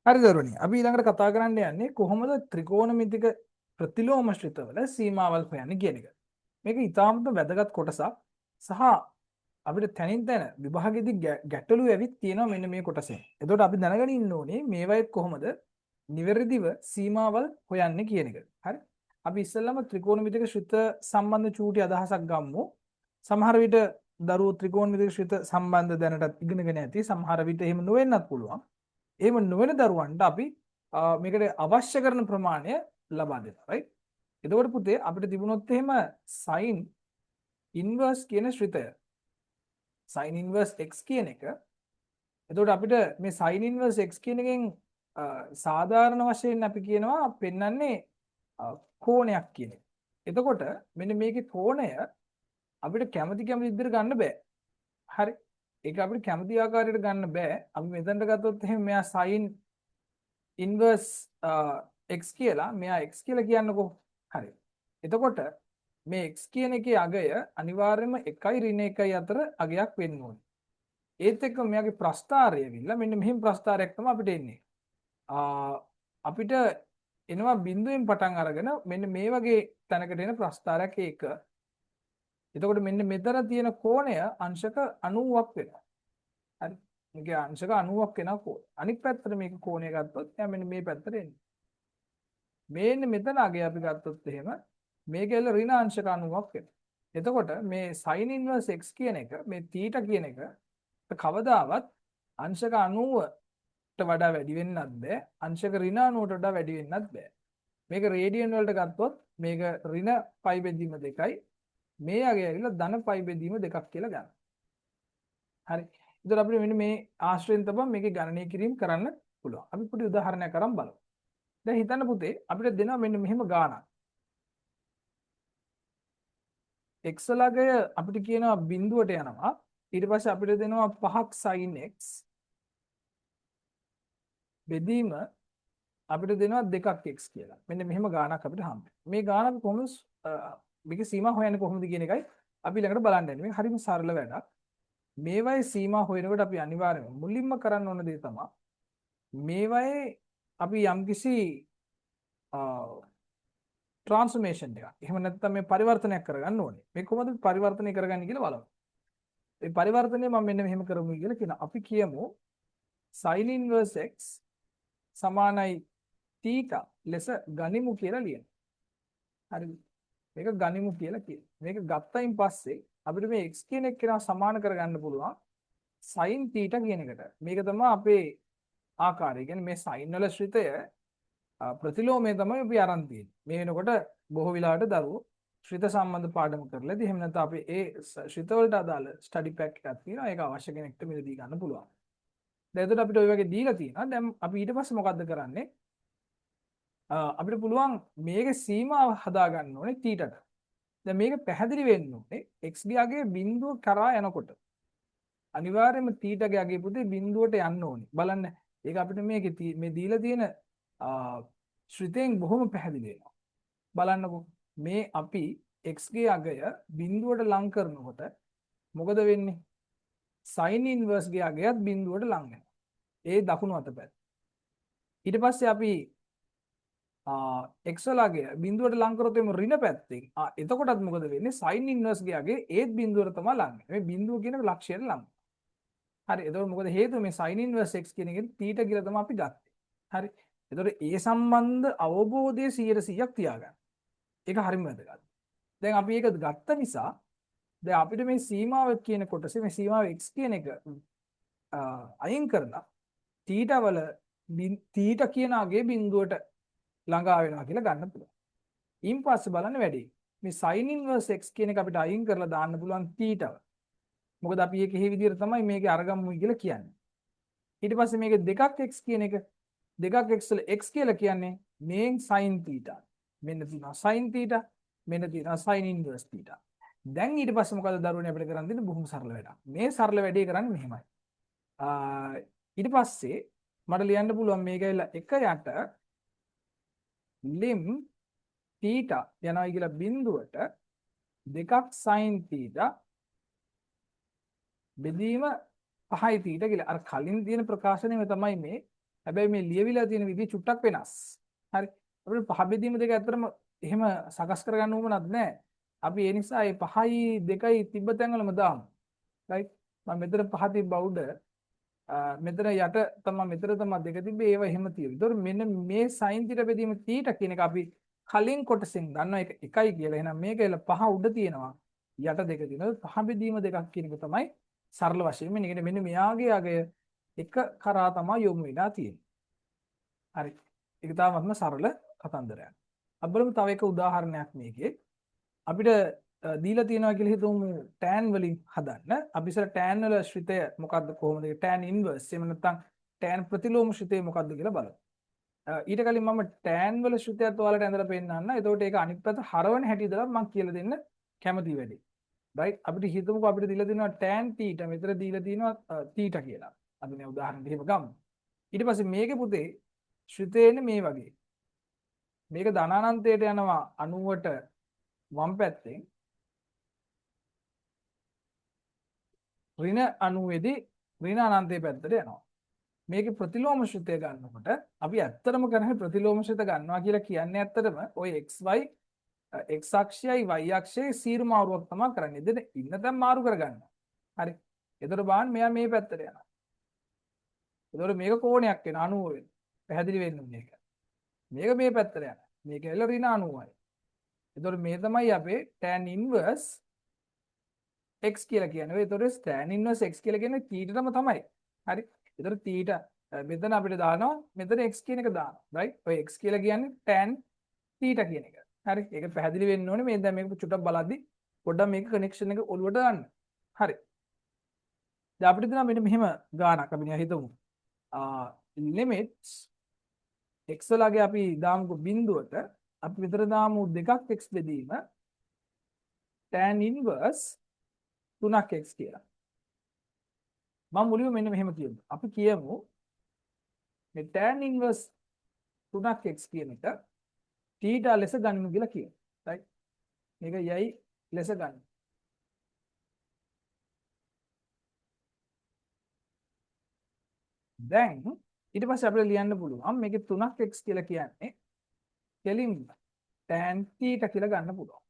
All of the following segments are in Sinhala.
හරි දරුවනි අපි ඊළඟට කතා කරන්න යන්නේ කොහොමද ත්‍රිකෝණමිතික ප්‍රතිලෝමශ්‍රිතවල සීමාවල් හොයන්නේ කියන එක. මේක ඉතාමත් වැදගත් කොටසක් සහ අපිට තැනින් තැන විභාගෙදි ගැටලු ඇවිත් තියෙනවා මෙන්න මේ කොටසෙන්. එතකොට අපි දැනගෙන ඉන්න ඕනේ මේවායේ කොහොමද නිවැරදිව සීමාවල් හොයන්නේ කියන එක. හරි? අපි ඉස්සෙල්ලාම ත්‍රිකෝණමිතික ශ්‍රිත සම්බන්ධ චූටි අදහසක් ගමු. සමහර විට දරුවෝ ත්‍රිකෝණමිතික ශ්‍රිත සම්බන්ධ දැනටත් ඉගෙනගෙන ඇති. සමහර විට එහෙම නොවෙන්නත් පුළුවන්. එහෙම නොවන දරුවන්ට අපි මේකට අවශ්‍ය කරන ප්‍රමාණය ලබා දෙනවා. right? එතකොට පුතේ අපිට තිබුණොත් එහෙම sin inverse කියන ශ්‍රිතය sin inverse x කියන එක. එතකොට අපිට මේ sin inverse x කියන එකෙන් සාධාරණ වශයෙන් අපි කියනවා පෙන්වන්නේ කෝණයක් කියන එක. එතකොට මෙන්න මේකේ කෝණය අපිට කැමති විදිහට ගන්න බෑ. හරි? ඒක අපිට කැමති ආකාරයට ගන්න බෑ. අපි මෙතනට ගත්තොත් එහෙනම් මෙයා sin inverse x කියලා මෙයා x කියලා කියන්නකෝ. හරි. එතකොට මේ x කියන එකේ අගය අනිවාර්යයෙන්ම 1යි ඍණ 1යි අතර අගයක් වෙන්න ඕනේ. ඒත් එක්ක මෙයාගේ ප්‍රස්ථාරය විල්ලා මෙන්න මෙහිම ප්‍රස්ථාරයක් තමයි අපිට එන්නේ. අපිට එනවා බිඳුවෙන් පටන් අරගෙන මෙන්න මේ වගේ තැනකට එන ප්‍රස්ථාරයක් ඒක. එතකොට මෙන්න මෙතන තියෙන කෝණය අංශක 90ක් වෙනවා. හරි. මේකේ අංශක 90ක් වෙනවා කෝණය. අනිත් පැත්තට මේක කෝණය ගත්තොත් එයා මෙන්න මේ පැත්තට එන්නේ. මේන්න මෙතන අගය අපි ගත්තොත් එහෙම මේකෙල ඍණ අංශක 90ක් වෙනවා. එතකොට මේ sin inverse x කියන එක මේ θ කියන එක කවදාවත් අංශක 90ට වඩා වැඩි වෙන්නත් බෑ. අංශක ඍණ 90ට වඩා වැඩි වෙන්නත් බෑ. මේක රේඩියන් වලට ගත්තොත් මේක ඍණ π බෙදීම 2යි. මේ අගය ඇවිල්ලා ධන π බෙදීම 2ක් කියලා ගන්න. හරි. එතකොට අපිට මෙන්න මේ ආශ්‍රයෙන් තමයි මේකේ ගණනය කිරීම කරන්න පුළුවන්. අපි පොඩි උදාහරණයක් අරන් බලමු. දැන් හිතන්න පුතේ අපිට දෙනවා මෙන්න මෙහෙම ගාණක්. x ලගය අපිට කියනවා බිඳුවට යනවා. ඊට පස්සේ අපිට දෙනවා 5ක් sin x බෙදීම අපිට දෙනවා 2ක් x කියලා. මෙන්න මෙහෙම ගාණක් අපිට හම්බෙනවා. මේ ගාණ අපි කොහොමද මේකේ සීමා හොයන්නේ කොහොමද කියන එකයි අපි ළඟට බලන්න යන්නේ. මේක හරිම සරල වැඩක්. මේවයේ සීමා හොයනකොට අපි අනිවාර්යයෙන්ම මුලින්ම කරන්න ඕන දේ තමයි මේවයේ අපි යම්කිසි ට්‍රාන්ස්ෆෝමේෂන් එකක්. එහෙම නැත්නම් මේ පරිවර්තනයක් කරගන්න ඕනේ. මේ කොහොමද පරිවර්තනය කරගන්නේ කියලා බලමු. මේ පරිවර්තනය මම මෙන්න මෙහෙම කරමු කියලා කියනවා. අපි කියමු sin inverse x සමානයි θ ලෙස ගනිමු කියලා ලියනවා. හරිද? මේක ගනිමු කියලා කියනවා. මේක ගත්තයින් පස්සේ අපිට මේ x කියන එක කෙනා සමාන කරගන්න පුළුවන් sin θ කියන එකට. මේක තමයි අපේ ආකාරය. කියන්නේ මේ sin වල ශ්‍රිතය ප්‍රතිලෝමය තමයි අපි අරන් තියෙන්නේ. මේ වෙනකොට බොහෝ වෙලාවට දරුවෝ ශ්‍රිත සම්බන්ධ පාඩම කරලා ඉතින් එහෙම නැත්නම් අපි ඒ ශ්‍රිත වලට අදාළ ස්ටඩි පැක් එකක් තියෙනවා. ඒක අවශ්‍ය කෙනෙක්ට මිලදී ගන්න පුළුවන්. දැන් එතකොට අපිට ওই වගේ දීලා තියෙනවා. දැන් අපි ඊට පස්සේ මොකද්ද කරන්නේ? අපිට පුළුවන් මේකේ සීමාව හදා ගන්න ඕනේ θ ට. දැන් මේක පැහැදිලි වෙන්න ඕනේ x ගේ බිඳුව කරා යනකොට. අනිවාර්යයෙන්ම θ ගේ අගේ පුතේ බිඳුවට යන්න ඕනේ. බලන්න ඒක අපිට මේකේ මේ දීලා තියෙන ශ්‍රිතෙන් බොහොම පැහැදිලි වෙනවා. බලන්නකෝ මේ අපි x ගේ අගය බිඳුවට ලං කරනකොට මොකද වෙන්නේ? sin inverse ගේ අගයත් බිඳුවට ලං වෙනවා. ඒ දකුණු අත පැත්ත. ඊට පස්සේ අපි x වල අගය බිඳුවට ලං කරොත් එමු ඍණ පැත්තෙන්. එතකොටත් මොකද වෙන්නේ? sin inverse ගේ අගය ඒත් බිඳුවට තමයි ලං වෙන්නේ. මේ බිඳුව කියන ලක්ෂයට ලං. හරි. එතකොට මොකද හේතුව මේ sin inverse x කියන එකෙන් θ කියලා තමයි අපි ගත්තේ. හරි. එතකොට ඒ සම්බන්ධ අවබෝධය 100%ක් තියාගන්න. ඒක හරිම වැදගත්. දැන් අපි ඒක ගත්ත නිසා දැන් අපිට මේ සීමාව කියන කොටසේ මේ සීමාව x කියන එක අයින් කරලා θ වල θ කියන අගේ බිඳුවට ළඟා වෙනවා කියලා ගන්න පුළුවන්. ඊන් පස්සේ බලන්න වැඩි. මේ sin inverse x කියන එක අපිට අයින් කරලා දාන්න පුළුවන් θ ව. මොකද අපි ඒක මේ විදිහට තමයි මේකේ අරගම්මුයි කියලා කියන්නේ. ඊට පස්සේ මේකේ 2ක් x කියන එක 2ක් x වල x කියලා කියන්නේ මේන් sin θ. මෙන්න තියෙනවා sin θ, මෙන්න තියෙනවා sin inverse θ. දැන් ඊට පස්සේ මොකද දරුවනේ අපිට කරන්න දෙන්නේ බොහොම සරල වැඩක්. මේ සරල වැඩේ කරන්නේ මෙහෙමයි. ඊට පස්සේ මට ලියන්න පුළුවන් මේක ඇවිල්ලා 1 යට lim θ යනවා කියලා බිඳුවට 2ක් sin θ බෙදීම 5යි θ කියලා. අර කලින් තියෙන ප්‍රකාශනයම තමයි මේ. හැබැයි මේ ලියවිලා තියෙන විදිහ චුට්ටක් වෙනස්. හරි. අපිට පහ බෙදීම දෙක ඇත්තටම එහෙම සකස් කරගන්න උවමනක් නැහැ. අපි ඒ නිසා මේ 5යි 2යි තිබ්බ තැන්වලම දාමු. රයිට්. මම මෙතන 5 තිබ්බා උඩ. මෙතන යට තමයි මෙතන තමයි දෙක තිබ්බේ ඒව එහෙම තියෙනවා. ඒතකොට මෙන්න මේ sin θ බෙදීම θ කියන එක අපි කලින් කොටසෙන් දන්නවා ඒක එකයි කියලා. එහෙනම් මේක එල 5 උඩ තියෙනවා. යට දෙක තියෙනවා. 5 බෙදීම දෙකක් කියන එක තමයි සරල වශයෙන් මෙන්න මෙයාගේ අගය එක කරා තමයි යොමු වෙලා තියෙන්නේ. හරි. ඒක තාමත්ම සරල කතන්දරයක්. අපි බලමු තව එක උදාහරණයක් මේකේ. අපිට දීලා තියෙනවා කියලා හිතමු tan වලින් හදන්න. අපි ඉස්සර tan වල ශ්‍රිතය මොකද්ද කොහොමද tan inverse එහෙම නැත්නම් tan ප්‍රතිලෝම ශ්‍රිතය මොකද්ද කියලා බලමු. ඊට කලින් මම tan වල ශ්‍රිතයත් ඔයාලට ඇඳලා පෙන්නන්න. එතකොට ඒක අනිත් පැත්ත හරවන හැටි ඉදලා මම කියලා දෙන්න කැමති වැඩි. right අපිට හිතමුකෝ අපිට දීලා තියෙනවා tan θ මෙතන දීලා තියෙනවා θ කියලා. අපි මේ උදාහරණයක් එහෙම ගමු. ඊට පස්සේ මේකේ පුතේ ශ්‍රිතේන්නේ මේ වගේ. මේක ධනානන්තයට යනවා 90ට වම් පැත්තෙන් ඍණ 90 දී ඍණ අනන්තයේ පැත්තට යනවා. මේකේ ප්‍රතිලෝම ශ්‍රිතය ගන්නකොට අපි ඇත්තටම කරන්නේ ප්‍රතිලෝම ශ්‍රිත ගන්නවා කියලා කියන්නේ ඇත්තටම ওই xy x අක්ෂයයි y අක්ෂයයි සීරු මාරුවක් තමයි කරන්නේ. එතන ඉන්න තැන් මාරු කරගන්න. හරි. එතකොට බලන්න මෙයා මේ පැත්තට යනවා. එතකොට මේක කෝණයක් වෙන 90 වෙන. පැහැදිලි වෙන්න ඕනේ මේක. මේක මේ පැත්තට යනවා. මේක එල ඍණ 90යි. එතකොට මේ තමයි අපේ tan inverse x කියලා කියන්නේ. එතකොට tan inverse x කියලා කියන්නේ θටම තමයි. හරි. එතකොට θ මෙතන අපිට දානවා මෙතන x කියන එක දානවා. right? ඔය x කියලා කියන්නේ tan θ කියන එක. හරි. ඒක පැහැදිලි වෙන්න ඕනේ. මේ දැන් මේක චුට්ටක් බලද්දි පොඩ්ඩක් මේක කනෙක්ෂන් එක ඔලුවට ගන්න. හරි. දැන් අපිට දෙනවා මෙන්න මෙහෙම ගානක් අපි නිකන් හිතමු. limits x වලගේ අපි දාමුකෝ බිඳුවට අපි විතර දාමු 2ක් x බෙදීම tan inverse 3ක් x කියලා. මම මුලින්ම මෙන්න මෙහෙම කියමු. අපි කියමු මේ tan inverse 3ක් x කියන එක θ ලෙස ගනිමු කියලා කියමු. right? මේක යයි ලෙස ගන්න. දැන් ඊට පස්සේ අපිට ලියන්න පුළුවන් මේකේ 3ක් x කියලා කියන්නේ කෙලින්ම tan θ කියලා ගන්න පුළුවන්.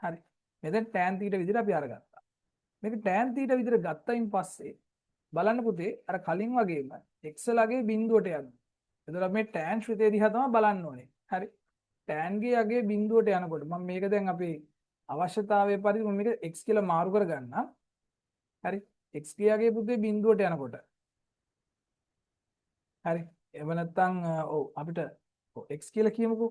හරි. මෙතන tan θ විදිහට අපි අරගත්තා. මේක tan θ විදිහට ගත්තයින් පස්සේ බලන්න පුතේ අර කලින් වගේම x ලගේ බිඳුවට යන්න. එතකොට මේ tan ශ්‍රිතය දිහා තමයි බලන්න ඕනේ. හරි. tan ගේ යගේ බිඳුවට යනකොට මම මේක දැන් අපේ අවශ්‍යතාවයේ පරිදි මම මේක x කියලා මාරු කරගන්නම්. හරි. x ගේ යගේ පුතේ බිඳුවට යනකොට. හරි. එහෙම නැත්නම් ඔව් අපිට x කියලා කියමුකෝ.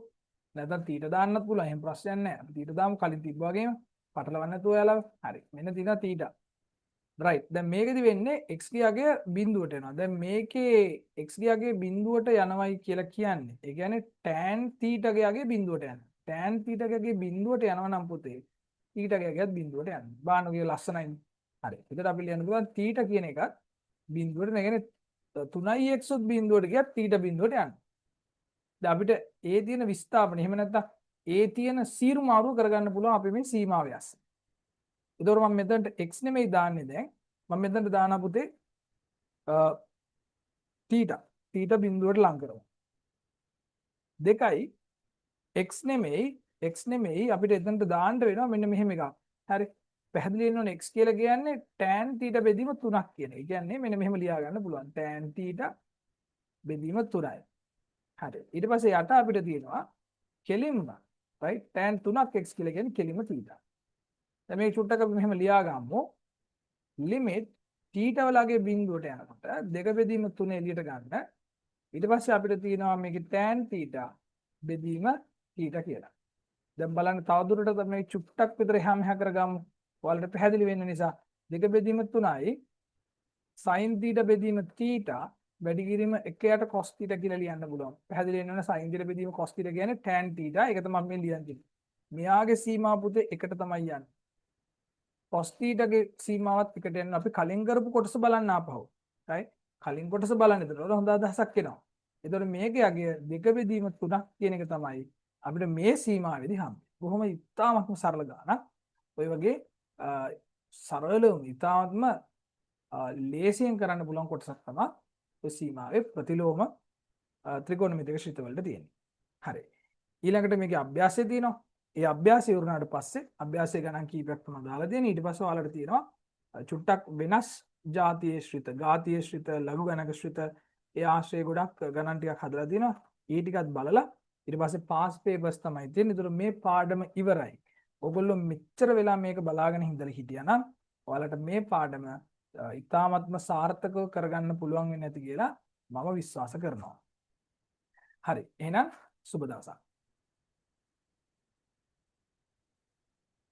නැත්නම් θ දාන්නත් පුළුවන්. එහෙම ප්‍රශ්නයක් නැහැ. අපි θ දාමු කලින් තිබ්බා වගේම. පටලවන්න නැතුව ඔයාලා. හරි. මෙන්න තියෙනවා θ. right දැන් මේකෙදි වෙන්නේ x ගියාගේ බිඳුවට එනවා. දැන් මේකේ x ගියාගේ බිඳුවට යනවයි කියලා කියන්නේ. ඒ කියන්නේ tan θ ගියාගේ බිඳුවට යනවා. tan θ ගියාගේ බිඳුවට යනවා නම් පුතේ θ ගියාගේත් බිඳුවට යනවා. බාන ඔය ලස්සනයි. හරි. එතකොට අපි ලියන්න පුළුවන් θ කියන එකත් බිඳුවට නේ. කියන්නේ 3x උත් බිඳුවට ගියත් θ බිඳුවට යනවා. දැන් අපිට ඒ තියෙන විස්ථාපන එහෙම නැත්නම් ඒ තියෙන සීරු මාරුව කරගන්න පුළුවන් අපි මේ සීමාව යස්ස. එතකොට මම මෙතනට x නෙමෙයි දාන්නේ දැන්. මම මෙතනට දානවා පුතේ θ බිඳුවට ලං කරමු. 2යි x නෙමෙයි අපිට එතනට දාන්න වෙනවා මෙන්න මෙහෙම එකක්. හරි. පැහැදිලි වෙන්න ඕනේ x කියලා කියන්නේ tan θ බෙදීම 3ක් කියන එක. ඒ කියන්නේ මෙන්න මෙහෙම ලියා ගන්න පුළුවන්. tan θ බෙදීම 3යි. හරි. ඊට පස්සේ යට අපිට තියෙනවා කෙලින්ම right tan 3ක් x කියලා කියන්නේ කෙලින්ම θ. දැන් මේ චුට්ටක් අපි මෙහෙම ලියා ගමු. limit θ වලගේ බිඳුවට යනකොට 2 බෙදීම 3 එළියට ගන්න. ඊට පස්සේ අපිට තියෙනවා මේකේ tan θ බෙදීම θ කියලා. දැන් බලන්න තවදුරටත් මේ චුට්ටක් විතර එහා මෙහා කරගමු. ඔයාලට පැහැදිලි වෙන්න නිසා 2 බෙදීම 3යි sin θ බෙදීම θ වැඩි කිරීම 1යට cos θ කියලා ලියන්න පුළුවන්. පැහැදිලි වෙන්න ඕන sin θ බෙදීම cos θ කියන්නේ tan θ. ඒක තමයි මම ලියන්නේ. මෙයාගේ සීමා පුතේ එකට තමයි යන්නේ. cos θ ගේ සීමාවත් එකට යන අපි කලින් කරපු කොටස බලන්න ආපහු. right? කලින් කොටස බලන්න. එතකොට හොඳ අදහසක් එනවා. එතකොට මේකේ යගේ 2 බෙදීම 3ක් කියන එක තමයි අපිට මේ සීමාවෙදි හම්බෙන්නේ. බොහොම ඉතාමත්ම සරල ගානක්. ඔය වගේ සරලව ඉතාමත්ම ලේසියෙන් කරන්න පුළුවන් කොටසක් තමයි ඔය සීමාවේ ප්‍රතිලෝම ත්‍රිකෝණමිතික ශ්‍රිත වලට තියෙන්නේ. හරි. ඊළඟට මේකේ අභ්‍යාසය තියෙනවා. ඒ අභ්‍යාසය ඉවරනාට පස්සේ අභ්‍යාසය ගණන් කීපයක් තමයි දාලා තියෙන්නේ. ඊට පස්සේ ඔයාලට තියෙනවා චුට්ටක් වෙනස් ජාතියේ ශ්‍රිත, ගාතියේ ශ්‍රිත, ලඝු ගණක ශ්‍රිත, ඒ ආශ්‍රය ගොඩක් ගණන් ටිකක් හදලා තියෙනවා. ඒ ටිකත් බලලා ඊට පස්සේ පාස් පේපර්ස් තමයි තියෙන්නේ. ඒතර මේ පාඩම ඉවරයි. ඔයගොල්ලෝ මෙච්චර වෙලා මේක බලාගෙන හිඳලා හිටියා නම් ඔයාලට මේ පාඩම ඉතාමත්ම සාර්ථකව කරගන්න පුළුවන් වෙන්නේ නැති කියලා මම විශ්වාස කරනවා. හරි. එහෙනම් සුබ දවසක්.